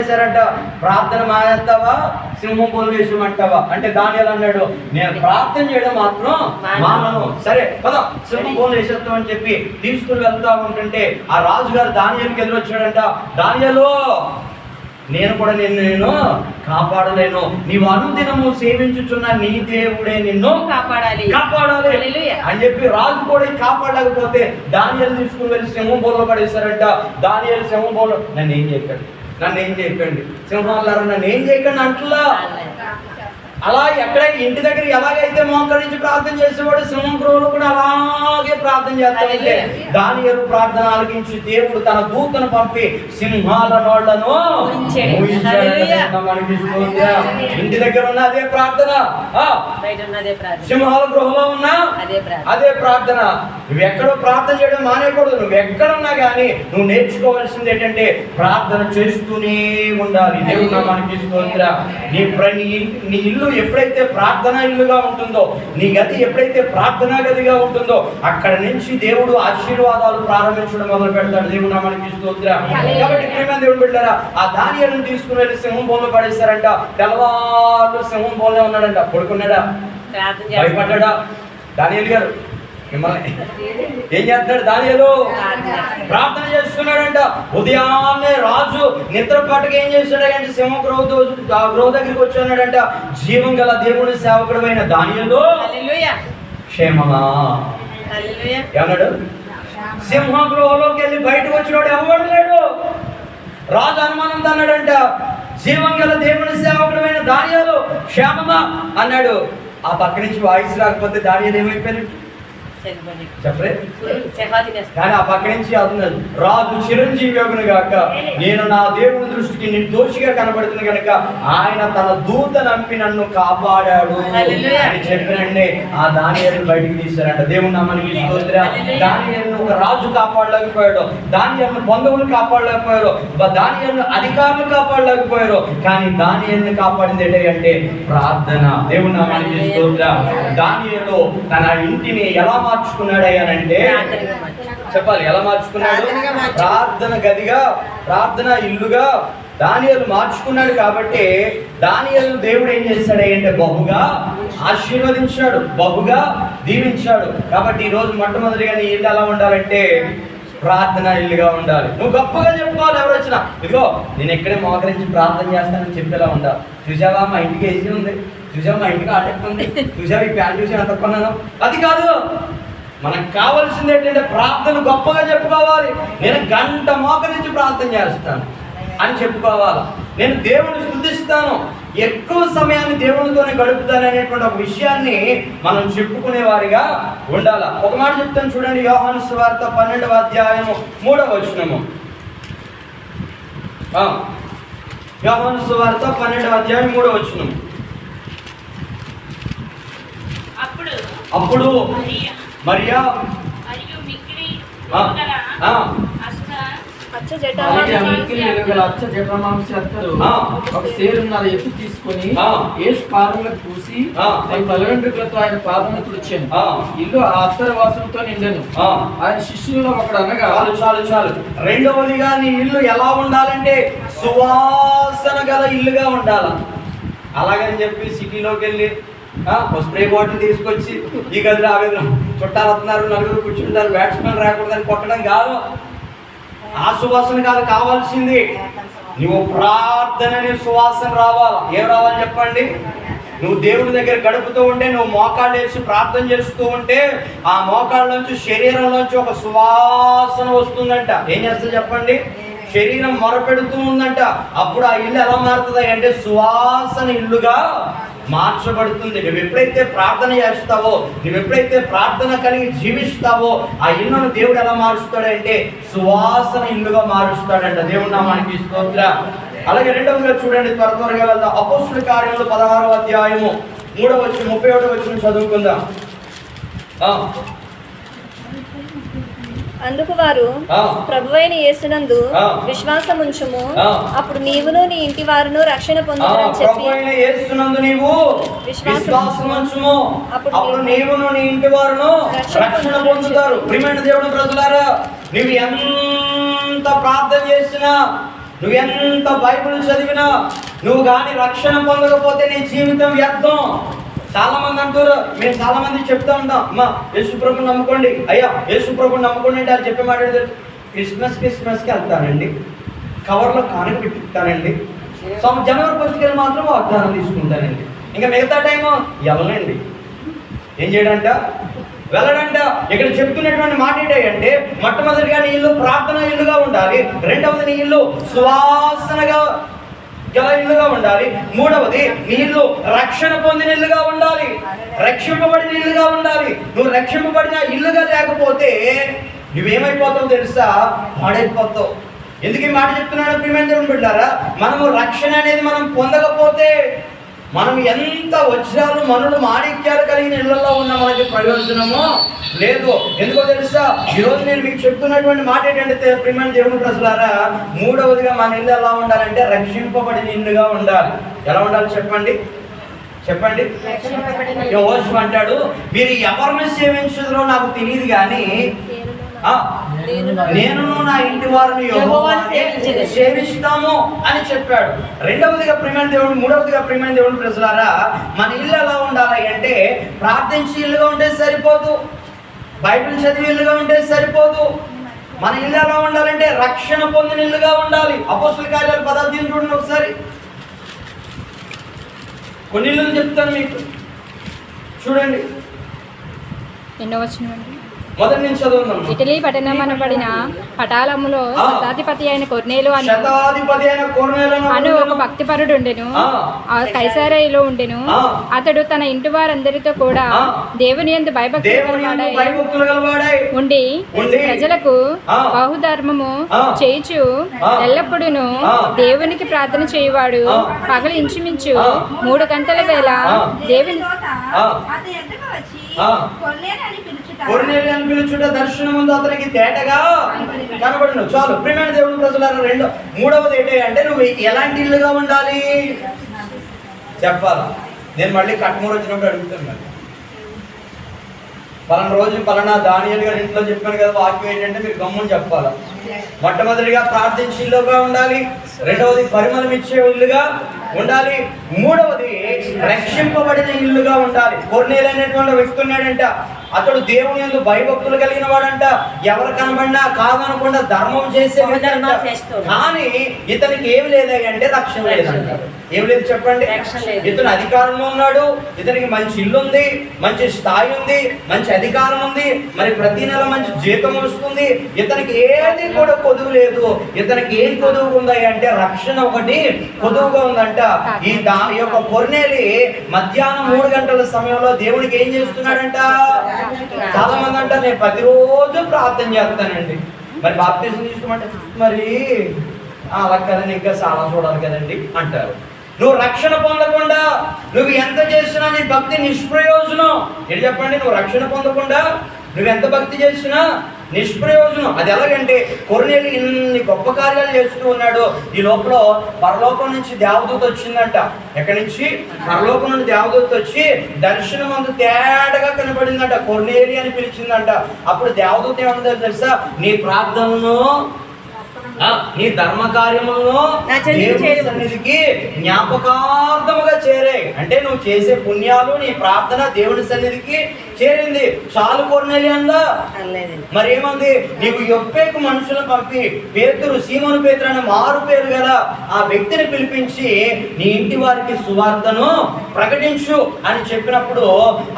చేశారంట, ప్రార్థన మానేస్తావా సింహం పోలు వేసమంటావా అంటే దానియేలు అన్నాడు, నేను ప్రార్థన చేయడం మాత్రం మానను. సరే పద సింహం పోలు వేసేస్తాం అని చెప్పి తీసుకుని వెళ్తా ఉంటుంటే ఆ రాజుగారు దానియేలుకి ఎదురొచ్చాడంట. దానియేలు, నేను కూడా నేను కాపాడలేను, నీవు అనుదినము సేవించుచున్న నీ దేవుడే నిన్ను కాపాడాలి అని చెప్పి రాజు కూడా కాపాడలేకపోతే దానియేలు తీసుకుని వెళ్ళి సింహం బోల్లో పడేశారంట. దానియేలు సింహం బోల్లో, నన్ను ఏం చేయకండి సింహాలారా నన్ను ఏం చేయకండి అంటలా. అలా ఎక్కడ ఇంటి దగ్గర ఎలాగైతే మోకరించి ప్రార్థన చేసేవాడు సింహం గృహంలో కూడా అలాగే ప్రార్థన చేస్తాడంటే దానియేలు ప్రార్థన ఆలకించి దేవుడు తన దూతను పంపి సింహాల నోళ్లను ఇంటి దగ్గర ఉన్న అదే ప్రార్థన, సింహాల గృహంలో ఉన్నా అదే ప్రార్థన. నువ్వు ఎక్కడో ప్రార్థన చేయడం మానేయకూడదు. నువ్వు ఎక్కడున్నా కానీ నువ్వు నేర్చుకోవాల్సింది ఏంటంటే ప్రార్థన చేస్తూనే ఉండాలి. దేవుడు నామానికి స్తోత్రం. నీ ఇల్లు ఎప్పుడైతే ప్రార్థనా ఇల్లుగా ఉంటుందో, నీ గది ఎప్పుడైతే ప్రార్థనా గదిగా ఉంటుందో అక్కడ నుంచి దేవుడు ఆశీర్వాదాలు ప్రారంభించడం మొదలు పెడతాడు. దేవుడు నామానికి స్తోత్రం. కాబట్టి ప్రేమ దేవుడు బిడ్డలారా, ఆ దానియేలును తీసుకుని వెళ్ళి సింహం బోన్లో పడేశారంట. తెల్లవారు సింహం బోన్లో ఉన్నాడంట. పడుకున్నాడా? భయపడ్డా? దానియేలు గారు మిమ్మల్ని ఏం చేస్తున్నాడు? దానియేలు ప్రార్థన చేస్తున్నాడంట. ఉదయాన్నే రాజు నిద్ర పట్టక ఏం చేస్తున్నాడంటే సింహం గృహ దగ్గరికి వచ్చాడంట. జీవం గల దేవుని సేవకుడు అయిన దానియేలు, క్షేమమా ఏమన్నాడు? సింహ గృహంలోకి వెళ్ళి బయటకు వచ్చినాడు ఎవడు లేడు. రాజు అనుమానంతో అన్నాడంట, జీవం గల దేవుని సేవకుడు అయిన దానియేలు క్షేమమా అన్నాడు. ఆ పక్క నుంచి వాయిస్ రాకపోతే దానియేలు ఏమైపోయాడు చెప్పలే. కానీ ఆ పక్క నుంచి అన్నాడు, రాజు చిరంజీవి యోగును గాక, నేను నా దేవుని దృష్టికి నిర్దోషిగా కనబడుతుంది కనుక ఆయన తన దూత నంపి నన్ను కాపాడాడు అని చెప్పినండి. ఆ దానియేలును బయటికి తీశారంట. దేవుని నామానికి స్తోత్రం. దానియేలును ఒక రాజు కాపాడలేకపోయాడు, దానియేలును బంధువులు కాపాడలేకపోయారు, దానియేలును అధికారులు కాపాడలేకపోయారు. కానీ దానియేలును కాపాడింది ఏంటంటే ప్రార్థన. దేవుని నామానికి స్తోత్రం. దానియేలు తన ఇంటిని ఎలా మార్చుకున్నాడయ్యానంటే చెప్పాలి, ఎలా మార్చుకున్నాడు? ప్రార్థన గదిగా, ప్రార్థన ఇల్లుగా దానియేలు మార్చుకున్నాడు. కాబట్టి దానియేలు దేవుడు ఏం చేశాడంటే బహుగా ఆశీర్వదించాడు, బహుగా దీవించాడు. కాబట్టి ఈరోజు మొట్టమొదటిగా నీ ఇల్లు ఎలా ఉండాలంటే ప్రార్థన ఇల్లుగా ఉండాలి. నువ్వు గొప్పగా చెప్పుకోవాలి. ఎవరు వచ్చినా ఇదిగో నేను ఎక్కడే మోకరించి ప్రార్థన చేస్తానని చెప్పేలా ఉండాలి. చూసావా మా ఇంటికి ఏసీ ఉంది, చూసావా మా ఇంటికి ఆటెక్ట్ ఉంది, చూసావా ఈ ప్యాంట్ చూసి ఎంత కొన్నాను. అది కాదు, మనకు కావాల్సింది ఏంటంటే ప్రార్థన గొప్పగా చెప్పుకోవాలి. నేను గంట మోకరించి ప్రార్థన చేస్తాను అని చెప్పుకోవాలి. నేను దేవుని స్తుతిస్తాను, ఎక్కువ సమయాన్ని దేవునితోనే గడుపుతాను అనేటువంటి ఒక విషయాన్ని మనం చెప్పుకునే వారిగా ఉండాలి. ఒక మాట చెప్తాను చూడండి, యోహాను సువార్త 12వ అధ్యాయము 3వ వచనము. యోహాను సువార్త 12వ అధ్యాయం 3వ వచనం. అప్పుడు మరియా ఒక సేరున్నర ఎత్తు తీసుకొని యేసు పాదములకు పూసి తన తలవెంట్రుకలతో ఆయన పాదములు తుడిచాను. ఇల్లు ఆ అత్తర వాసనతో నిండాను. ఆయన శిష్యుల్లో ఒకడు అనగా, చాలు. రెండవదిగా నీ ఇల్లు ఎలా ఉండాలంటే సువాసన గల ఇల్లుగా ఉండాలి. అలాగని చెప్పి సిటీలోకి వెళ్ళి స్ప్రే బాటిల్ తీసుకొచ్చి ఈ గదిలో ఆ గదిలో చుట్టాలు వస్తున్నారు, నలుగురు కూర్చుంటారు, బ్యాట్స్మెన్ రాకూడదని కొట్టడం కాదు. ఆ సువాసన కాదు కావాల్సింది. నువ్వు ప్రార్థన అనే సువాసన రావాలి. ఏం రావాలి చెప్పండి? నువ్వు దేవుడి దగ్గర గడుపుతూ ఉంటే, నువ్వు మోకాళ్ళు వేసి ప్రార్థన చేస్తూ ఉంటే ఆ మోకాళ్ళ నుంచి శరీరంలోంచి ఒక సువాసన వస్తుందంట. ఏం చేస్తుంది చెప్పండి? శరీరం మొరపెడుతూ ఉందంట. అప్పుడు ఆ ఇల్లు ఎలా మారుతుంది అంటే సువాసన ఇల్లుగా మార్చబడుతుంది. నువ్వు ఎప్పుడైతే ప్రార్థన చేస్తావో, నువ్వు ఎప్పుడైతే ప్రార్థన కలిగి జీవిస్తావో ఆ ఇల్లును దేవుడు ఎలా మారుస్తాడంటే సువాసన ఇల్లుగా మారుస్తాడంట. దేవుడు నామానికి స్తోత్రం. అలాగే రెండవదిగా చూడండి, త్వరగా వెళ్దాం. అపోస్తుల కార్యములు 16వ అధ్యాయము 3వ వచనం 31వ వచనం చదువుకుందాం. అందుకు వారు, ప్రభువైన యేసునందు విశ్వాసం ఉంచుము, అప్పుడు నీవును నీ ఇంటి వారును రక్షణ పొందుతారని చెప్పి, ప్రభువైన యేసునందు నీవు విశ్వాసం ఉంచుము, అప్పుడు నీవును నీ ఇంటి వారును రక్షణ పొందుతారు. ప్రియమైన దేవుని ప్రజలారా, నీవు ఎంత ప్రార్థన చేసినా నువ్వెంత బైబిల్ చదివినా నువ్వు కానీ రక్షణ పొందకపోతే నీ జీవితం వ్యర్థం. చాలా మంది అంటారు, మేము చాలా మంది చెప్తా ఉంటాం, అమ్మా యేసు ప్రభుని నమ్ముకోండి, అయ్యా యేసు ప్రభుని నమ్ముకోండి అంటే వాళ్ళు చెప్పే మాట క్రిస్మస్కి వెళ్తానండి, కవర్లో కానుక పెట్టిస్తానండి, జనవరి 1కి మాత్రం వాగ్దానం తీసుకుంటానండి, ఇంకా మిగతా టైము వెళ్ళనండి. ఏం చేయడంట? వెళ్ళడంట. ఇక్కడ చెప్తున్నటువంటి మాట ఏంటంటే మొట్టమొదటిగా నీ ఇల్లు ప్రార్థన ఇల్లుగా ఉండాలి, రెండవది నీ ఇల్లు సువాసనగా గల ఇల్లుగా ఉండాలి, మూడవది నీ ఇల్లు రక్షణ పొందిన ఇల్లుగా ఉండాలి, రక్షింపబడిన ఇల్లుగా ఉండాలి. నువ్వు రక్షింపబడిన ఇల్లుగా లేకపోతే నువ్వేమైపోతావు తెలుసా? పాడైపోతావు. ఎందుకు ఈ మాట చెప్తున్నాడు ప్రియమైన దేవుని బిడ్డలారా? మనము రక్షణ అనేది మనం పొందకపోతే మనం ఎంత వజ్రాలు మనులు మాణిక్యాలు కలిగిన ఇళ్లలో ఉన్న మనకి ప్రయోజనమో లేదు. ఎందుకో తెలుసా? ఈరోజు నేను మీకు చెప్తున్నటువంటి మాట ఏంటంటే ప్రియమైన దేవుని ప్రజలారా, మూడవదిగా మన ఇల్లు ఎలా ఉండాలంటే రక్షింపబడిన ఇల్లుగా ఉండాలి. ఎలా ఉండాలి చెప్పండి? చెప్పండి. యోషువ అంటాడు, మీరు ఎవరిని సేవించుదురో నాకు తెలియదు కానీ నేను నా ఇంటి వారిని యెహోవానే సేవిస్తాము అని చెప్పాడు. రెండవదిగా ప్రియమైన దేవుడు, మూడవదిగా ప్రియమైన దేవుని ప్రజలారా, మన ఇల్లు ఎలా ఉండాలి అంటే ప్రార్థించి ఇల్లుగా ఉంటే సరిపోదు, బైబిల్ చదివి ఇల్లుగా ఉంటే సరిపోదు. మన ఇల్లు ఎలా ఉండాలంటే రక్షణ పొందిన ఇల్లుగా ఉండాలి. అపోస్తుల కార్యాలు 10 చూడండి ఒకసారి. కొన్ని ఇల్లు చెప్తాను మీకు, చూడండి. ఎన్నో వచనం? మొదటి నుంచి చదువుదాం. ఇటలీ పట్టణమనబడిన పటాలములో శతాధిపతి అయిన కొర్నేలు అను ఒక భక్తిపరుడు ఉండెను, కైసరయలో ఉండెను. అతడు తన ఇంటి వారందరితో కూడా దేవుని యందు భయభక్తులు గలవాడై ఉండి ప్రజలకు బహుధర్మము చేయుచు ఎల్లప్పుడూను దేవునికి ప్రార్థన చేయువాడు. పగలు ఇంచుమించు 3 గంటల వేళ దేవుని కొర్నేలి అని పిలుచుట దర్శనం ముందు అతనికి తేటగా కనబడును. చాలు ప్రియమైన దేవుని ప్రజలారా, మూడవది ఏంటి అంటే నువ్వు ఎలాంటి ఇల్లుగా ఉండాలి చెప్పాలా? నేను మళ్ళీ కట్మూరు వచ్చినప్పుడు అడుగుతున్నాను. పలానా రోజు పలానా దానియేలు గారి ఇంట్లో చెప్పాను కదా, వాక్యం ఏంటంటే మీరు గమ్ముని చెప్పాలా. మొట్టమొదటిగా ప్రార్థించే ఇల్లుగా ఉండాలి, రెండవది పరిమళం ఇచ్చే ఇల్లుగా ఉండాలి, మూడవది రక్షింపబడిన ఇల్లుగా ఉండాలి. కొర్నేలి అనేటువంటి వ్యక్తి ఉన్నాడంట, అతడు దేవుని యందు భయభక్తులు కలిగిన వాడంట, ఎవరు కనబడినా కాదనకుండా ధర్మం చేసే, కానీ ఇతనికి ఏమి లేదంటే రక్షణ లేదంట. ఏం లేదు చెప్పండి? ఇతను అధికారంలో ఉన్నాడు, ఇతనికి మంచి ఇల్లు ఉంది, మంచి స్థాయి ఉంది, మంచి అధికారం ఉంది, మరి ప్రతి నెల మంచి జీతం వస్తుంది, ఇతనికి ఏది కూడా కొదువు లేదు. ఇతనికి ఏం కొదువు ఉంది అంటే రక్షణ ఒకటి కొదువుగా ఉందంట. ఈ యొక్క కొర్నేలి మధ్యాహ్నం 3 గంటల సమయంలో దేవునికి ఏం చేస్తున్నాడంట? చాలా మంది అంట నేను ప్రతిరోజు ప్రార్థన చేస్తానండి, మరి బాప్తిజం తీసుకోమంటే మరి అలా కదండి, ఇంకా చాలా చూడాలి కదండి అంటారు. నువ్వు రక్షణ పొందకుండా నువ్వు ఎంత చేసినా నీ భక్తి నిష్ప్రయోజనం. ఏంటి చెప్పండి? నువ్వు రక్షణ పొందకుండా నువ్వు ఎంత భక్తి చేసినా నిష్ప్రయోజనం. అది ఎలాగంటే కొర్నేలి ఇన్ని గొప్ప కార్యాలు చేస్తూ ఉన్నాడు, ఈ లోపల పరలోకం నుంచి దేవదూత వచ్చిందంట. ఎక్కడి నుంచి? పరలోకం నుండి దేవదూత వచ్చి దర్శనం అంత తేటగా కనబడిందంట, కొర్నేలి అని పిలిచిందంట. అప్పుడు దేవదూత ఏమందో తెలుసా? నీ ప్రార్థనను నీ ధర్మ కార్యములను దేవుని సన్నిధికి జ్ఞాపకార్థముగా చేరాయి. అంటే నువ్వు చేసే పుణ్యాలు నీ ప్రార్థన దేవుని సన్నిధికి చేరింది. చాలు కొర్నేలి అందా? మరి ఏమంది? నీకు యొప్పేకు మనుషులను పంపి పేతురు, సీమోను పేతురు అనే మారు పేరు గల ఆ వ్యక్తిని పిలిపించి నీ ఇంటి వారికి సువార్తను ప్రకటించు అని చెప్పినప్పుడు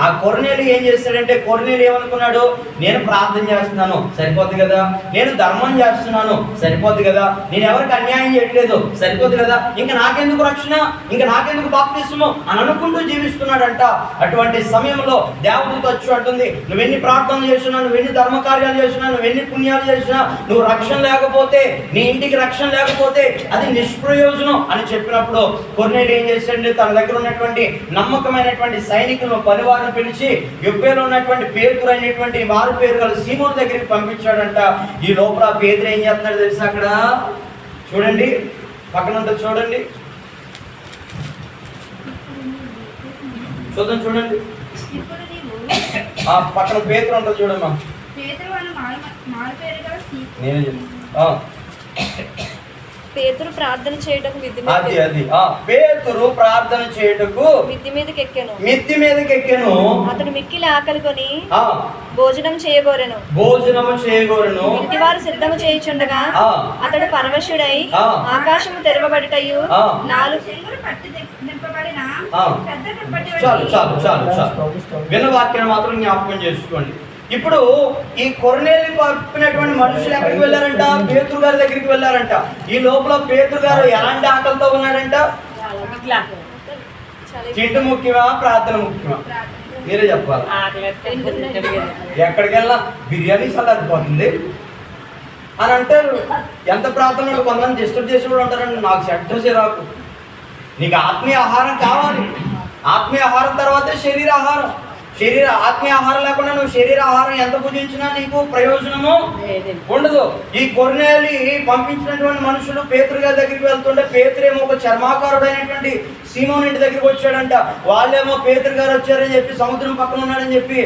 ఆ కొర్నేలి ఏం చేస్తాడంటే, కొర్నేలి ఏమనుకున్నాడు? నేను ప్రార్థన చేస్తున్నాను సరిపోద్ది కదా, నేను ధర్మం చేస్తున్నాను సరిపోద్ది కదా, నేను ఎవరికి అన్యాయం చేయట్లేదు సరిపోద్ది కదా, ఇంకా నాకెందుకు రక్షణ, ఇంకా నాకెందుకు బాప్తిస్మము అని అనుకుంటూ జీవిస్తున్నాడంట. అటువంటి సమయంలో దేవదూత వచ్చి అంటుంది, నువ్వెన్ని ప్రార్థనలు చేసినా, నువ్వెన్ని ధర్మ కార్యాలు చేసినా, నువ్వెన్ని పుణ్యాలు చేసినా, నువ్వు రక్షణ లేకపోతే, నీ ఇంటికి రక్షణ లేకపోతే అది నిష్ప్రయోజనం అని చెప్పినప్పుడు కొర్నేలి ఏం చేశాడంటే తన దగ్గర ఉన్నటువంటి నమ్మకమైనటువంటి సైనికులను పనివారిని పిలిచి యొప్పేలో ఉన్నటువంటి పేతురు అయినటువంటి మారు పేరు గల సీమోను దగ్గరికి పంపించాడంట. ఈ లోపల పేతురు ఏం చేస్తున్నాడు తెలుసా? అక్కడ చూడండి, పక్కనంతా చూడండి, చూడండి, పక్కన పేతురు అంతా చూడమ్మా. నేను పేతురు ప్రార్థన చేయటకు పేతురు ప్రార్థన చేయుటకు మిద్ది మీదకి ఎక్కెను. అతడు మిక్కిలి ఆకలి కొని భోజనం చేయగోరెను. ఇంటివారు సిద్ధము చేయుచుండగా అతడు పరవశుడై ఆకాశము తెరవబడుటయు విన్న వాక్యాన్ని మాత్రం జ్ఞాపకం చేసుకోండి. ఇప్పుడు ఈ కొర్నేలి పంపినటువంటి మనుషులు ఎక్కడికి వెళ్ళారంట? పేతురు గారి దగ్గరికి వెళ్ళారంట. ఈ లోపల పేతురు గారు ఎలాంటి ఆకలితో ఉన్నాడంట? తిండి ముఖ్యమా, ప్రార్థన ముఖ్యమా? మీరే చెప్పాలి. ఎక్కడికి వెళ్ళా బిర్యానీ సల్లారిపోతుంది అని అంటారు. ఎంత ప్రార్థన కొంతమంది డిస్టర్బ్ చేసి కూడా ఉంటారండి. నాకు చెడ్డ చిరాకు. నీకు ఆత్మీయ ఆహారం కావాలి. ఆత్మీయ ఆహారం తర్వాతే శరీర ఆహారం. ఆత్మీయ ఆహారం లేకుండా నువ్వు శరీర ఆహారం ఎంత భుజించినా నీకు ప్రయోజనము ఉండదు. ఈ కొర్నేలి పంపించినటువంటి మనుషులు పేతురు గారి దగ్గరికి వెళ్తుంటే పేతురేమో ఒక చర్మాకారుడైనటువంటి సీమోన్ ఇంటి దగ్గరికి వచ్చాడంట. వాళ్ళేమో పేతురు గారు వచ్చారని చెప్పి సముద్రం పక్కన ఉన్నాడని చెప్పి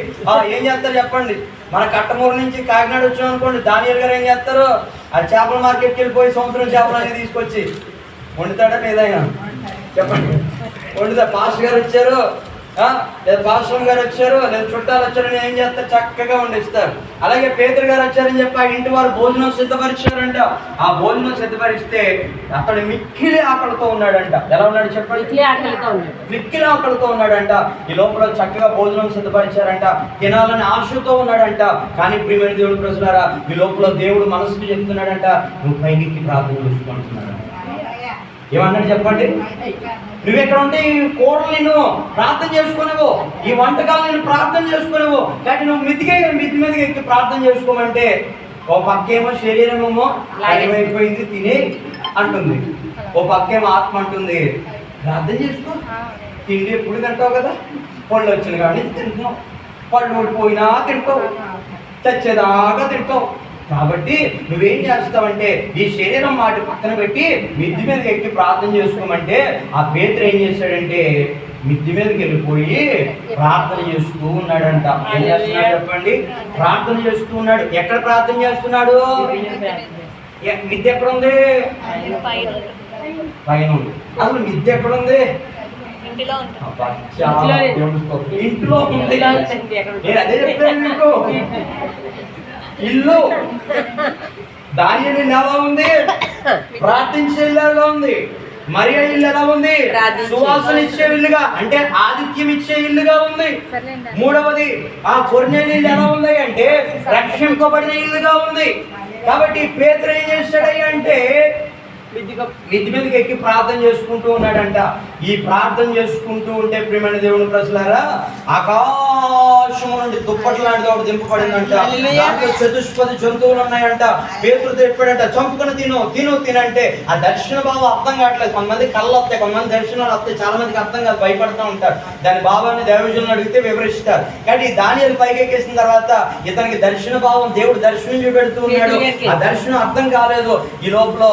ఏం చేస్తారు చెప్పండి? మన కట్టమూరు నుంచి కాకినాడ వచ్చాం అనుకోండి, దానియేలు గారు ఏం చేస్తారు? ఆ చేపల మార్కెట్కి వెళ్ళిపోయి సముద్రం చేపలని తీసుకొచ్చి వండుతాడా ఏదైనా చెప్పండి? వండుతా. పాస్టర్ గారు వచ్చారు, లేదా పాస్టర్ గారు వచ్చారు, లేదా చుట్టాలు వచ్చారని ఏం చేస్తారు? చక్కగా వండిస్తారు. అలాగే పేతురు గారు వచ్చారని చెప్పి ఆ ఇంటి వారు భోజనం సిద్ధపరిచారంట. ఆ భోజనం సిద్ధపరిస్తే అతడు మిక్కిలి ఆకలితో ఉన్నాడంట. ఎలా ఉన్నాడు చెప్పండి? మిక్కిలి ఆకలితో ఉన్నాడంట. ఈ లోపల చక్కగా భోజనం సిద్ధపరిచారంట. తినాలని ఆశతో ఉన్నాడంట. కానీ ప్రియమైన దేవుడు ప్రజలారా, ఈ లోపల దేవుడు మనసుకు చెప్తున్నాడంట, నువ్వు పైకి ప్రార్థన చేసుకుంటున్నాడు. ఏమన్నాడు చెప్పండి? నువ్వు ఎక్కడ ఉంటే ఈ కూరలు నేను ప్రార్థన చేసుకునేవో, ఈ వంటకాలు నేను ప్రార్థన చేసుకునేవో, కానీ నువ్వు మిద్ది మీదకి ఎక్కి ప్రార్థన చేసుకోమంటే ఓ పక్కేమో శరీరమేమో అయిపోయింది తినే అంటుంది, ఓ పక్కేమో ఆత్మ అంటుంది ప్రార్థన చేసుకో. తిండి ఎప్పుడు తింటావు కదా, పళ్ళు వచ్చిన కానీ తింటున్నావు, పళ్ళు ఓడిపోయినా తింటావు, చచ్చేదాకా తింటావు. కాబట్టి నువ్వేం చేస్తావంటే ఈ శరీరం మాట పక్కన పెట్టి మిద్ది మీదకి ఎక్కి ప్రార్థన చేసుకోమంటే ఆ పేతురు ఏం చేశాడంటే మిద్ది మీదకి వెళ్ళిపోయి ప్రార్థన చేస్తూ ఉన్నాడంట. ఏం చేస్తున్నాడు చెప్పండి? ప్రార్థన చేస్తూ ఉన్నాడు. ఎక్కడ ప్రార్థన చేస్తున్నాడు? మిద్ది ఎక్కడ ఉంది? పైన ఉంది. అసలు మిద్ది ఎక్కడ ఉంది? ఇంట్లో ఉంది. నేను అదే చెప్పాను మీకు. ఇల్లు దానియేలు ఎలా ఉంది? ప్రార్థించే ఇల్లుగా ఉంది. మరియ ఇల్లు ఎలా ఉంది? సువాసన ఇచ్చే ఇల్లుగా, అంటే ఆతిథ్యం ఇచ్చే ఇల్లుగా ఉంది. మూడవది ఆ కొర్నేలి ఇల్లు ఎలా ఉంది అంటే రక్షింపబడిన ఇల్లుగా ఉంది. కాబట్టి పేతురు ఏం చేస్తాడయ్యా అంటే మిద్ది మీదకి ఎక్కి ప్రార్థన చేసుకుంటూ ఉన్నాడంట. ఈ ప్రార్థన చేసుకుంటూ ఉంటే ప్రియమైన దేవుని ప్రజలారా, ఆకాశం నుండి దుప్పటి లాంటిది ఒకటి దింపబడిందంట. దాంట్లో చతుష్పది జంతువులు ఉన్నాయంట. పేతురు చెప్పాడంట, చంపుకొని తినంటే ఆ దర్శన భావం అర్థం కావట్లేదు. కొంతమంది కళ్ళు వస్తాయి, కొంతమంది దర్శనాలు వస్తాయి, చాలా మందికి అర్థం కాదు, భయపడుతూ ఉంటారు. దాని భావాన్ని దైవజనులు అడిగితే వివరిస్తారు. కానీ దానియేలు పైకి ఎక్కేసిన తర్వాత ఇతనికి దర్శన భావం దేవుడు దర్శనం చూపెడుతూ ఉన్నాడు. ఆ దర్శనం అర్థం కాలేదు. ఈ లోపల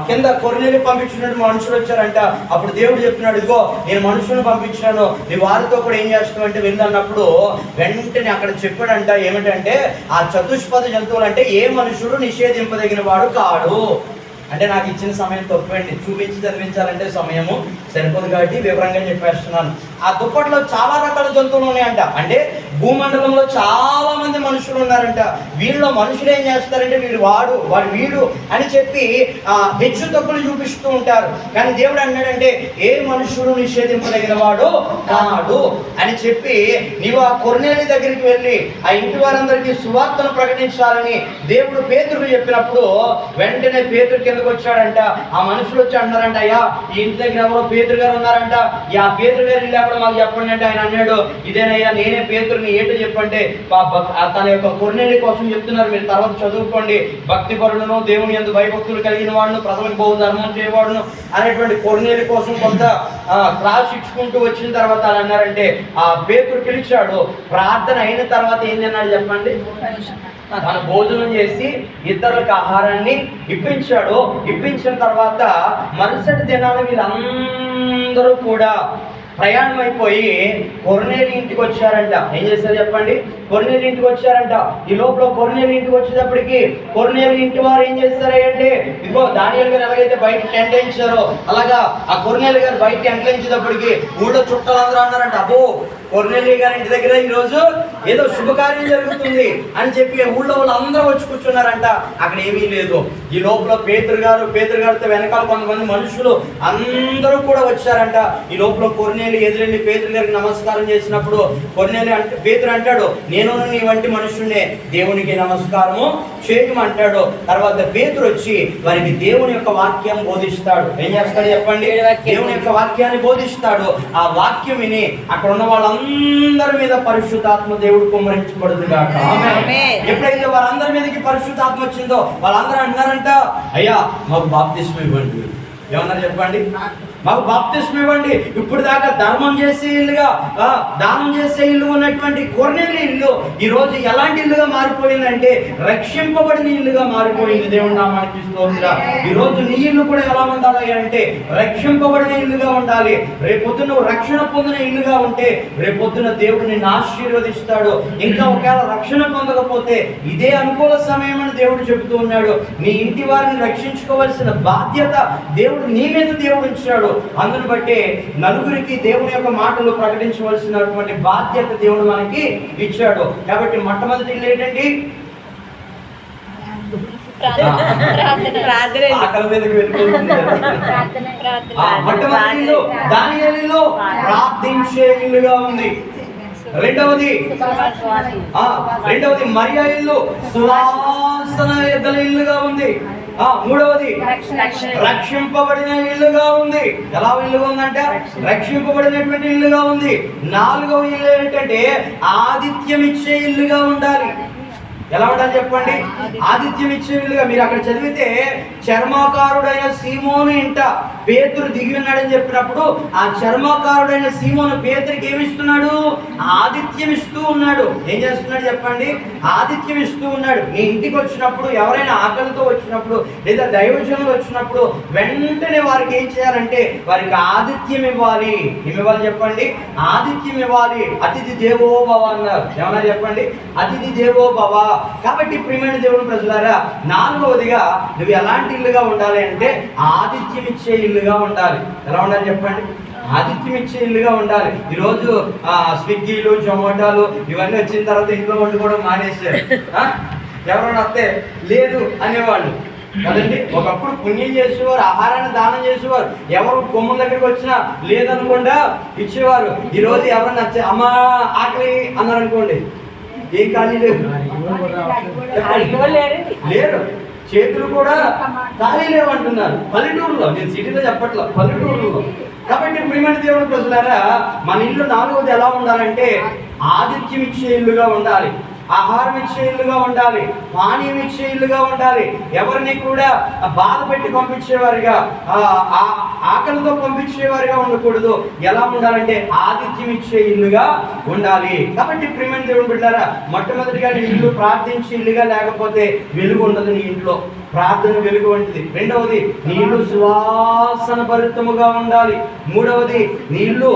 కింద కొర్నేలి పంపించినట్టు మనుషులు వచ్చారంట. అప్పుడు దేవుడు చెప్తున్నాడు, ఇదిగో నేను మనుషులను పంపించాను, నీ వారితో కూడా ఏం చేస్తావు అంటే వెళ్ళన్నప్పుడు వెంటనే అక్కడ చెప్పాడంట ఏమిటంటే ఆ చతుష్పద జంతువులు అంటే ఏ మనుషుడు నిషేధింపదగిన వాడు కాడు. అంటే నాకు ఇచ్చిన సమయం తప్పండి, చూపించి చదివించాలంటే సమయము సరిపోదు కాబట్టి వివరంగా చెప్పేస్తున్నాను. ఆ దుప్పట్లో చాలా రకాల జంతువులు ఉన్నాయంట. అంటే భూమండలంలో చాలా మంది మనుషులు ఉన్నారంట. వీళ్ళలో మనుషులు ఏం చేస్తారంటే వాడు వీడు అని చెప్పి హెచ్చు తప్పులు చూపిస్తూ ఉంటారు. కానీ దేవుడు అన్నాడంటే ఏ మనుషుడు నిషేధింపదగిన వాడు కాడు అని చెప్పి నీవు ఆ కొర్నేలి దగ్గరికి వెళ్ళి ఆ ఇంటి వారందరికీ సువార్తను ప్రకటించాలని దేవుడు పేతురుకు చెప్పినప్పుడు వెంటనే పేతురు కిందకు వచ్చాడంట. ఆ మనుషులు వచ్చి అన్నారంట, అయ్యా ఈ ఇంటి దగ్గర ఎవరో పేతురు గారు ఉన్నారంట, ఆ పేతురు గారు ఇల్లు ఎక్కడ మాకు చెప్పండి అంటే ఆయన అన్నాడు, ఇదేనయ్యా నేనే పేతురుని. ఏంటో చెప్పంటే తన యొక్క కొర్నేలి కోసం చెప్తున్నారు, మీరు తర్వాత చదువుకోండి. భక్తి పరులను దేవుని యందు భయభక్తులు కలిగిన వాడును ప్రథమకి బహు ధర్మం చేయవాడును అనేటువంటి కొర్నేలి కోసం కొంత క్లాస్ ఇచ్చుకుంటూ వచ్చిన తర్వాత అలా అన్నారంటే ఆ పేతురు పిలిచాడు. ప్రార్థన అయిన తర్వాత ఏం అన్నాడు చెప్పండి? తన భోజనం చేసి ఇతరులకు ఆహారాన్ని ఇప్పించాడు. ఇప్పించిన తర్వాత మరుసటి దినాన వీళ్ళందరూ కూడా ప్రయాణం అయిపోయి కొర్నేలి ఇంటికి వచ్చారంట. ఏం చేశారు చెప్పండి? కొర్నేలి ఇంటికి వచ్చారంట. ఈ లోపల కొర్నేలి ఇంటికి వచ్చేటప్పటికి కొర్నేలి ఇంటి వారు ఏం చేస్తారు అంటే, ఇదిగో దానియేలు గారు ఎలాగైతే బయట టెంట్ వేయించారో అలాగా ఆ కొర్నేలి గారు బయట టెంట్ వేయించేటప్పటికి ఊళ్ళో చుట్టాలందరూ అన్నారంట, అబ్బో కొర్నేలి గారి ఇంటి దగ్గర ఈరోజు ఏదో శుభకార్యం జరుగుతుంది అని చెప్పి ఊళ్ళో వాళ్ళు అందరూ వచ్చి కూర్చున్నారంట. అక్కడ ఏమీ లేదు. ఈ లోపల పేతురు గారితో వెనకాల కొంతమంది మనుషులు అందరూ కూడా వచ్చారంట. ఈ లోపల కొర్నేలి ఎదురెళ్ళి పేతురు గారికి నమస్కారం చేసినప్పుడు కొర్నేలి పేతురు అంటాడు, నేను నీ వంటి మనుషున్నే, దేవునికి నమస్కారము చేయమంటాడు. తర్వాత పేతురు వచ్చి వారికి దేవుని యొక్క వాక్యం బోధిస్తాడు. ఏం చేస్తాడు చెప్పండి? దేవుని యొక్క వాక్యాన్ని బోధిస్తాడు. ఆ వాక్యం విని అక్కడ ఉన్న వాళ్ళందరి మీద పరిశుద్ధాత్మ దేవుడు కుమ్మరించబడుతుంది కాక. ఎప్పుడైతే వాళ్ళందరి మీదకి పరిశుద్ధాత్మ వచ్చిందో వాళ్ళందరూ అంటున్నారంట, అయ్యా మాకు బాప్తిస్మం ఇవ్వండి. ఏమన్నారు చెప్పండి? మాకు బాప్తిస్మం ఇవ్వండి. ఇప్పుడు దాకా ధర్మం చేసే ఇల్లుగా, దానం చేసే ఇల్లు ఉన్నటువంటి కొర్నేలి ఇల్లు ఈ రోజు ఎలాంటి ఇల్లుగా మారిపోయిందంటే రక్షింపబడిన ఇల్లుగా మారిపోయింది. దేవుని నామానికి స్తోత్రం. ఈ రోజు నీ ఇల్లు కూడా ఎలా ఉండాలి అంటే రక్షింపబడిన ఇల్లుగా ఉండాలి. రేపొద్దున నువ్వు రక్షణ పొందిన ఇల్లుగా ఉంటే రేపొద్దున దేవుడు నిన్ను ఆశీర్వదిస్తాడు. ఇంకా ఒకవేళ రక్షణ పొందకపోతే ఇదే అనుకూల సమయం అని దేవుడు చెబుతూ ఉన్నాడు. నీ ఇంటి వారిని రక్షించుకోవాల్సిన బాధ్యత దేవుడు నీ మీద దేవుడు ఉంచాడు. అందును బట్టి నలుగురికి దేవుని యొక్క మాటలు ప్రకటించవలసినటువంటి బాధ్యత దేవుడు మనకి ఇచ్చాడు. కాబట్టి మొట్టమొదటి ఇల్లు ఏంటండి? మొట్టమొదటి ఇల్లు దానియేలు ప్రార్థించే ఇల్లుగా ఉంది. రెండవది మరియా ఇల్లు సువాసన ఎద్దల ఇల్లుగా ఉంది. మూడవది రక్షింపబడిన ఇల్లుగా ఉంది. ఎలా ఇల్లుగా ఉందంటే రక్షింపబడినటువంటి ఇల్లుగా ఉంది. నాలుగవ ఇల్లు ఏంటంటే ఆతిథ్యం ఇచ్చే ఇల్లుగా ఉండాలి. ఎలా ఉండాలి చెప్పండి? ఆతిథ్యం ఇచ్చే ఇల్లుగా. మీరు అక్కడ చదివితే చర్మకారుడైన సీమోను ఇంట పేతురు దిగి ఉన్నాడని చెప్పినప్పుడు ఆ చర్మకారుడైన సీమోను పేతురికి ఏమిస్తున్నాడు? ఆతిథ్యం ఇస్తూ ఉన్నాడు. ఏం చేస్తున్నాడు చెప్పండి? ఆతిథ్యం ఇస్తూ ఉన్నాడు. మీ ఇంటికి వచ్చినప్పుడు ఎవరైనా ఆకలితో వచ్చినప్పుడు లేదా దైవజనులు వచ్చినప్పుడు వెంటనే వారికి ఏం చేయాలంటే వారికి ఆతిథ్యం ఇవ్వాలి. ఏమి ఇవ్వాలి చెప్పండి? ఆతిథ్యం ఇవ్వాలి. అతిథి దేవో భవ అన్నారు. ఏమన్నా చెప్పండి? అతిథి దేవో భవ. కాబట్టి ప్రియమైన దేవుని ప్రజలారా, నాలుగవదిగా నువ్వు ఎలాంటి ఇల్లుగా ఉండాలి అంటే ఆతిథ్యం ఇచ్చే ఇల్లుగా ఉండాలి. ఎలా ఉండాలి చెప్పండి? ఆతిథ్యం ఇచ్చే ఇల్లుగా ఉండాలి. ఈరోజు స్విగ్గీలు, జొమాటోలు ఇవన్నీ వచ్చిన తర్వాత ఇంట్లో వండుకోవడం మానేశారు. ఎవరైనా వస్తే లేదు అనేవాళ్ళు కదండి. ఒకప్పుడు పుణ్యం చేసేవారు, ఆహారాన్ని దానం చేసేవారు. ఎవరు కొమ్మ దగ్గరికి వచ్చినా లేదనుకుండా ఇచ్చేవారు. ఈరోజు ఎవరైనా వచ్చే అమ్మా ఆకలి అన్నారు అనుకోండి, ఏం ఖాళీ లేదు, లేరు, చేతులు కూడా ఖాళీ లేవంటున్నారు. పల్లెటూరులో, నేను సిటీలో చెప్పట్లా, పల్లెటూరులో. కాబట్టి ప్రియమైన దేవుని ప్రజలారా, మన ఇల్లు నాలుగోది ఎలా ఉండాలంటే ఆతిథ్యం ఇచ్చే ఇల్లుగా ఉండాలి, ఆహారం ఇచ్చే ఇల్లుగా ఉండాలి, పానీయం ఇచ్చే ఇల్లుగా ఉండాలి. ఎవరిని కూడా బాధ పెట్టి పంపించేవారిగా, ఆకలితో పంపించేవారిగా ఉండకూడదు. ఎలా ఉండాలంటే ఆతిథ్యం ఇచ్చే ఇల్లుగా ఉండాలి. కాబట్టి ప్రియమైన దేవుని బిడ్డారా, మొట్టమొదటిగా నీ ఇల్లు ప్రార్థించే ఇల్లుగా లేకపోతే వెలుగు ఉండదు నీ ఇంట్లో. ప్రార్థన వెలుగు వంటిది. రెండవది నీ ఇల్లు సువాసన భరితముగా ఉండాలి. మూడవది నీ ఇల్లు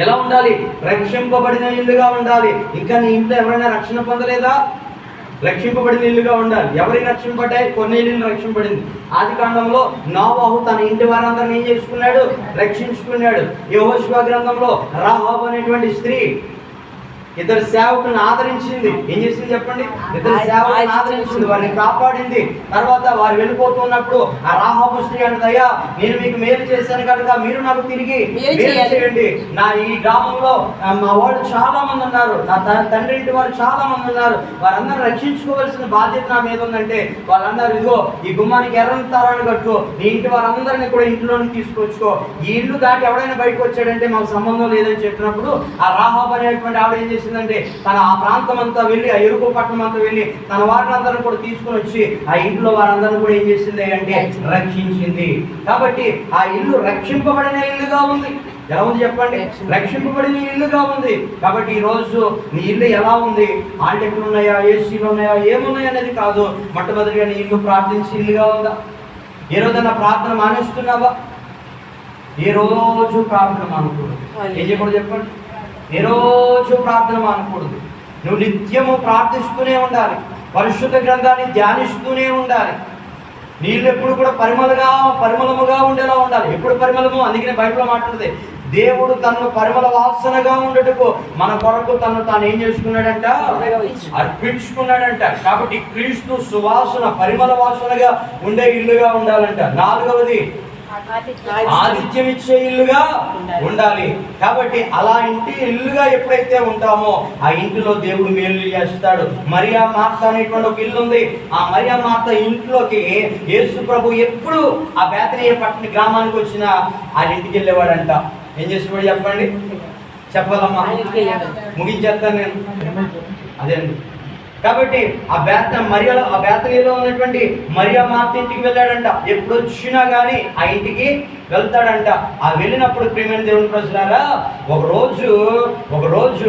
ఎలా ఉండాలి? రక్షింపబడిన ఇల్లుగా ఉండాలి. ఇంకా నీ ఇంట్లో ఎవరైనా రక్షణ పొందలేదా? రక్షింపబడిన ఇల్లుగా ఉండాలి. ఎవరి రక్షింపబడ్డాయి? కొన్ని ఇల్లు రక్షింపబడింది. ఆది కాండంలో నోవహు తన ఇంటి వారందరిని ఏం చేసుకున్నాడు? రక్షించుకున్నాడు. యెహోషువ గ్రంథంలో రాహాబు అనేటువంటి స్త్రీ ఇద్దరు సేవకులను ఆదరించింది. ఏం చేసింది చెప్పండి? ఇద్దరు సేవకులను ఆదరించింది, వారిని కాపాడింది. తర్వాత వారు వెళ్ళిపోతున్నప్పుడు ఆ రాహాబు స్త్రీ అంటది, అయ్యా నేను మీకు మేలు చేశాను కనుక మీరు నాకు తిరిగి మేలు చేయండి. నా ఈ గ్రామంలో మా వాళ్ళు చాలా మంది ఉన్నారు, నా తండ్రి ఇంటి వారు చాలా మంది ఉన్నారు, వారందరూ రక్షించుకోవాల్సిన బాధ్యత నా మీద ఉందంటే వాళ్ళందరూ, ఇదిగో ఈ గుమ్మానికి ఎర్రని తారాన్ని కట్టు, నీ ఇంటి వారందరినీ కూడా ఇంట్లోకి తీసుకొచ్చుకో, ఈ ఇల్లు దాటి ఎవడైనా బయటకు వచ్చాడంటే మాకు సంబంధం లేదని చెప్పినప్పుడు ఆ రాహాబు అనేటువంటి ఆవిడ ఏం చేసిందంటే తన ఆ ప్రాంతం అంతా వెళ్ళి, ఆ ఎరుకో పట్టణం అంతా వెళ్ళి తన వారిని కూడా తీసుకుని వచ్చి ఆ ఇంట్లో వారందరూ కూడా ఏం చేసింది అంటే రక్షించింది. కాబట్టి ఆ ఇల్లు రక్షింపబడిన ఇల్లుగా ఉంది. ఎలా ఉంది చెప్పండి? రక్షింపబడిన ఇల్లుగా ఉంది. కాబట్టి ఈ రోజు నీ ఇల్లు ఎలా ఉంది? ఆల్టెక్లు ఉన్నాయా, ఏసీలు ఉన్నాయా, ఏమున్నాయి అనేది కాదు. మొట్టమొదటిగా నీ ఇల్లు ప్రార్థించి ఇల్లుగా ఉందా? ఏ రోజైనా ప్రార్థన మానేస్తున్నావా? ఏ రోజు ప్రార్థన మానకూడదు. ఏం చేయకూడదు చెప్పండి? ఏ రోజు ప్రార్థన మానకూడదు. నువ్వు నిత్యము ప్రార్థిస్తూనే ఉండాలి, పరిశుద్ధ గ్రంథాన్ని ధ్యానిస్తూనే ఉండాలి. నీళ్ళు ఎప్పుడు కూడా పరిమళముగా ఉండేలా ఉండాలి. ఎప్పుడు పరిమళము? అందుకనే బైబిల్లో మాట్లాడుతుంది, దేవుడు తనను పరిమళ వాసనగా ఉండటకు మన కొరకు తను తాను ఏం చేసుకున్నాడంట? అర్పించుకున్నాడంట. కాబట్టి క్రీస్తు సువాసన పరిమళ వాసనగా ఉండే ఇల్లుగా ఉండాలంట. 4వది ఆతిథ్యం ఇచ్చే ఇల్లుగా ఉండాలి. కాబట్టి అలా ఇంటి ఇల్లుగా ఎప్పుడైతే ఉంటామో ఆ ఇంటిలో దేవుడు మేలు చేస్తాడు. మరియా మార్త అనేటువంటి ఒక ఇల్లు ఉంది. ఆ మరియా మార్త ఇంట్లోకి యేసు ప్రభు ఎప్పుడు ఆ బేతనీయ పట్టణ గ్రామానికి వచ్చినా ఆ ఇంటికి వెళ్ళేవాడంట. ఏం చేసేవాడు చెప్పండి? చెప్పాలమ్మా, ముగించేస్తాను నేను. అదే అండి. కాబట్టి ఆ బేతనీలో ఉన్నటువంటి మరియా మార్త ఇంటికి వెళ్ళాడంట. ఎప్పుడు వచ్చినా కానీ ఆ ఇంటికి వెళ్తాడంట. ఆ వెళ్ళినప్పుడు ప్రియమైన దేవుని ప్రజలారా, ఒకరోజు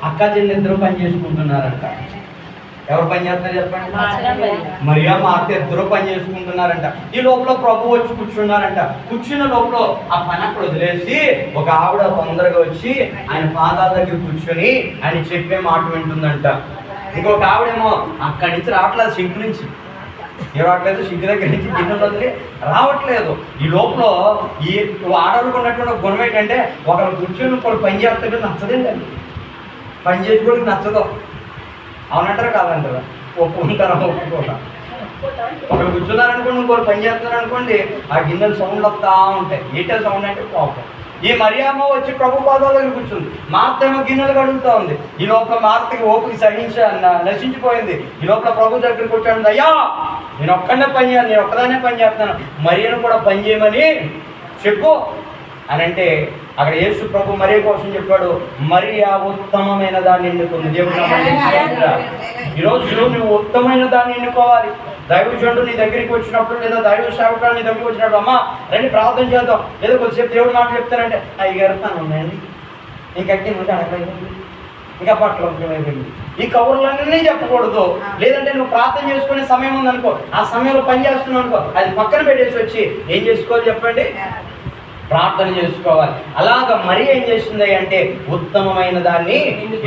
అక్క చెల్లిద్దరూ పని చేసుకుంటున్నారంట. ఎవరు పని చేస్తారు చెప్పండి? మరియా మార్త ఇద్దరు పని చేసుకుంటున్నారంట. ఈ లోపల ప్రభు వచ్చి కూర్చున్నారంట. కూర్చున్న లోపల ఆ పని అక్కడ వదిలేసి ఒక ఆవిడ తొందరగా వచ్చి ఆయన పాదాల దగ్గర కూర్చొని ఆయన చెప్పే మాట వింటుందంట. ఇంకొక ఆవిడేమో అక్కడి నుంచి రావట్లేదు, సింక్ నుంచి రావట్లేదు, సింక్ దగ్గర నుంచి గిన్నెలు వదిలి రావట్లేదు. ఈ లోపల ఈ ఆడవాళ్ళకు ఉన్నటువంటి ఒక గుణం ఏంటంటే, ఒకరు కూర్చొని ఇంకొకరు పని చేస్తుంటే నచ్చదండి. పని చేసుకోవడానికి నచ్చదు. అవునంటారా కాదంటారా? ఒప్పుకుంటారా? ఒప్పుకోరా? ఒకరు కూర్చున్నారనుకోండి, ఇంకొకరు పని చేస్తున్నారు అనుకోండి, ఆ గిన్నెలు సౌండ్ వస్తూ ఉంటాయి. ఏంటో సౌండ్ అంటే కోపం. ఈ మరియమ్మ వచ్చి ప్రభు పాదాల దగ్గర కూర్చుంది. మార్త ఏమో గిన్నెలు కడుగుతూ ఉంది. ఈ లోపల మార్తకి ఓపిక నశించిపోయింది. ఈ లోపల ప్రభు దగ్గరికి వచ్చాడు, అయ్యా నేను ఒక్కడనే పని చేయాలి, నేను ఒక్కదానే పని చేస్తున్నాను, మరియను కూడా పని చేయమని చెప్పు అని అంటే అక్కడ యేసు ప్రభు మరియ కోసం చెప్పాడు, మరియా ఉత్తమమైన దాన్ని ఎన్నుకుంది. దేవుడు ఈరోజు నువ్వు ఉత్తమమైన దాన్ని ఎన్నుకోవాలి. దైవజనుడు నీ దగ్గరికి వచ్చినప్పుడు, లేదా దైవ సేవకుడు నీ దగ్గరికి వచ్చినప్పుడు, అమ్మ రండి ప్రార్థన చేద్దాం, లేదా కొద్దిసేపు దేవుడు మాట చెప్తారంటే, అయ్యగారు పని ఉన్నాయండి, ఇంకెక్కి నుండి అడగలేదు, ఇంకా పట్ల అయిపోయింది, ఈ కబుర్లన్నీ చెప్పకూడదు. లేదంటే నువ్వు ప్రార్థన చేసుకునే సమయం ఉందనుకో, ఆ సమయంలో పని చేస్తున్నావు అనుకో, అది పక్కన పెట్టేసి వచ్చి ఏం చేసుకోవాలి చెప్పండి? ప్రార్థన చేసుకోవాలి. అలాగా మరి ఏం చేస్తుంది అంటే ఉత్తమమైన దాన్ని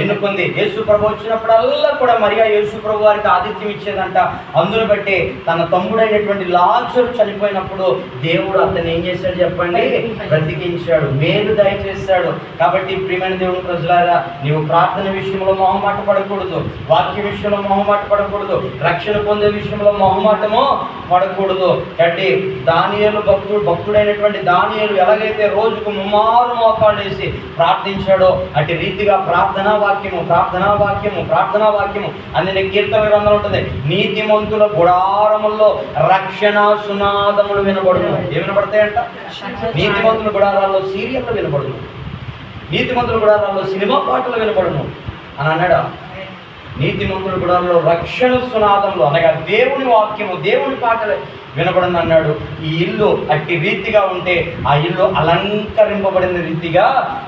ఎన్నుకుంది. యేసు ప్రభు వచ్చినప్పుడల్లా కూడా మరియా యేసు ప్రభు వారికి ఆతిథ్యం ఇచ్చేదంట. అందును బట్టి తన తమ్ముడైనటువంటి లాజరు చనిపోయినప్పుడు దేవుడు అతన్ని ఏం చేశాడు చెప్పండి? బ్రతికించాడు, మేలు దయచేశాడు. కాబట్టి ప్రియమైన దేవుని ప్రజలారా, నీవు ప్రార్థన విషయంలో మొహమాట పడకూడదు, వాక్య విషయంలో మొహమాట పడకూడదు, రక్షణ పొందే విషయంలో మొహమాటము పడకూడదు. కాబట్టి భక్తుడైనటువంటి దానియేలు ఎలాగైతే రోజుకు 3 మోకాళ్ళు వేసి ప్రార్థించాడో అటు రీతిగా ప్రార్థనా వాక్యము అందులో కీర్తన గ్రంథం ఉంటుంది, నీతిమంతుల గుడారముల్లో రక్షణ సునాదములు వినబడును. ఏమి వినబడతాయంట? నీతిమంతుల గుడారాల్లో సీరియళ్ళు వినబడును, నీతిమంతుల గుడారాల్లో సినిమా పాటలు వినబడును అని అన్నాడు. నీతిమంతుల గుడారంలో రక్షణ సునాదములు అనగా దేవుని వాక్యము, దేవుని పాటలు వినబడింది అన్నాడు. ఈ ఇల్లు అట్టి రీతిగా ఉంటే ఆ ఇల్లు అలంకరింపబడిన రీతిగా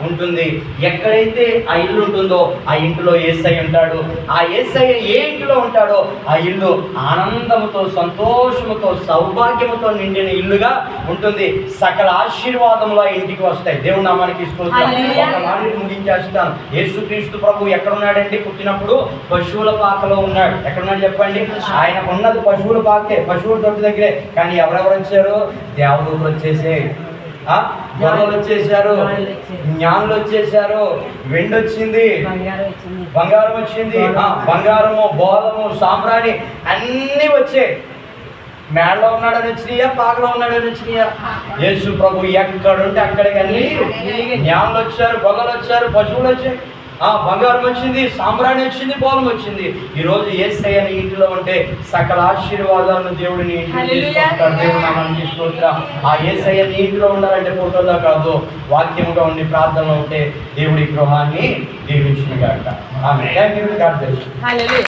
ఉంటుంది. ఎక్కడైతే ఆ ఇల్లు ఉంటుందో ఆ ఇంటిలో యేసయ్య ఉంటాడు. ఆ యేసయ్య ఏ ఇంటిలో ఉంటాడో ఆ ఇల్లు ఆనందముతో, సంతోషముతో, సౌభాగ్యముతో నిండిన ఇల్లుగా ఉంటుంది. సకల ఆశీర్వాదములు ఆ ఇంటికి వస్తాయి. దేవుని నామానికి స్తోత్రం. ఒక మాట ముగించేస్తాను. యేసుక్రీస్తు ప్రభు ఎక్కడున్నాడండి? పుట్టినప్పుడు పశువుల పాకలో ఉన్నాడు. ఎక్కడున్నాడు చెప్పండి? ఆయన ఉన్నది పశువుల పాకే, పశువుల తొట్టి దగ్గరే. కానీ ఎవరెవరు వచ్చారు? దేవదూతలు వచ్చేసాయి, గొర్రెలు వచ్చేసారు, జ్ఞానులు వచ్చేసారు, వెండి వచ్చింది, బంగారం వచ్చింది, బంగారము, బోలము, సాంబ్రాణి అన్నీ వచ్చాయి. మేడలో ఉన్నాడని వచ్చినాయా, పాకలో ఉన్నాడని వచ్చినాయా? యేసు ప్రభు ఎక్కడుంటే అక్కడికి అన్ని జ్ఞానులు వచ్చారు, గొర్రెలు వచ్చారు, పశువులు వచ్చాయి, బంగారం వచ్చింది, సాంబ్రాణి వచ్చింది, బోలం వచ్చింది. ఈరోజు యేసయ్య నీ ఇంటిలో ఉంటే సకల ఆశీర్వాదాలను దేవుడు నీ ఇంటికి తీసుకొస్తాడు. దేవుడు నామాన్ని తీసుకొస్తా. ఆ యేసయ్య నీ ఇంటిలో ఉండాలంటే ఫోటోలో కాదు, వాక్యముగా ఉండి ప్రార్థనలో ఉంటే దేవుడి గృహాన్ని దీవించును గాక. ఆమేన్. థాంక్యూ. God bless you.